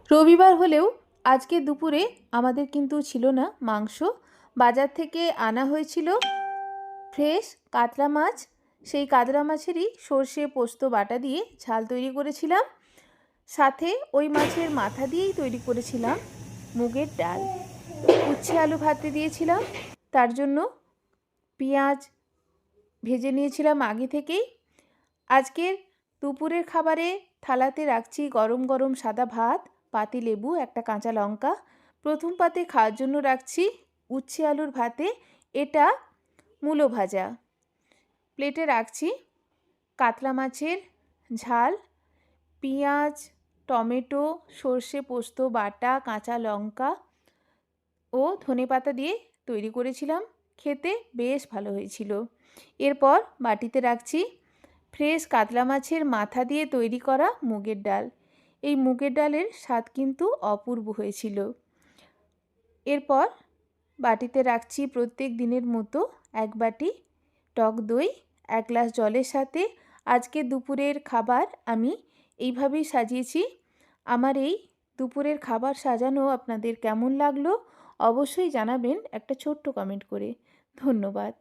রবিবার হলেও আজকে দুপুরে আমাদের কিন্তু ছিল না মাংস। বাজার থেকে আনা হয়েছিল ফ্রেশ কাতলা মাছ। সেই কাতলা মাছেরই সর্ষে পোস্ত বাটা দিয়ে ঝাল তৈরি করেছিলাম। সাথে ওই মাছের মাথা দিয়েই তৈরি করেছিলাম মুগের ডাল। উচ্ছে আলু ভাতে দিয়েছিলাম, তার জন্য পেঁয়াজ ভেজে নিয়েছিলাম আগে থেকেই। আজকের দুপুরের খাবারে থালাতে রাখছি গরম গরম সাদা ভাত, পাতি লেবু, একটা কাঁচা লঙ্কা। প্রথম পাতে খাওয়ার জন্য রাখছি উচ্ছে আলুর ভাতে, এটা মূলো ভাজা। প্লেটে রাখছি কাতলা মাছের ঝাল, পেঁয়াজ, টমেটো, সর্ষে পোস্ত বাটা, কাঁচা লঙ্কা ও ধনেপাতা দিয়ে তৈরি করেছিলাম। খেতে বেশ ভালো হয়েছিল। এরপর বাটিতে রাখছি ফ্রেশ কাতলা মাছের মাথা দিয়ে তৈরি করা মুগের ডাল। এই মুগের ডালের স্বাদ কিন্তু অপূর্ব হয়েছিল। এরপর বাটিতে রাখছি প্রত্যেক দিনের মতো এক বাটি টক দই, এক গ্লাস জলের সাথে। আজকে দুপুরের খাবার আমি এইভাবেই সাজিয়েছি। আমার এই দুপুরের খাবার সাজানো আপনাদের কেমন লাগলো অবশ্যই জানাবেন একটা ছোট্ট কমেন্ট করে। ধন্যবাদ।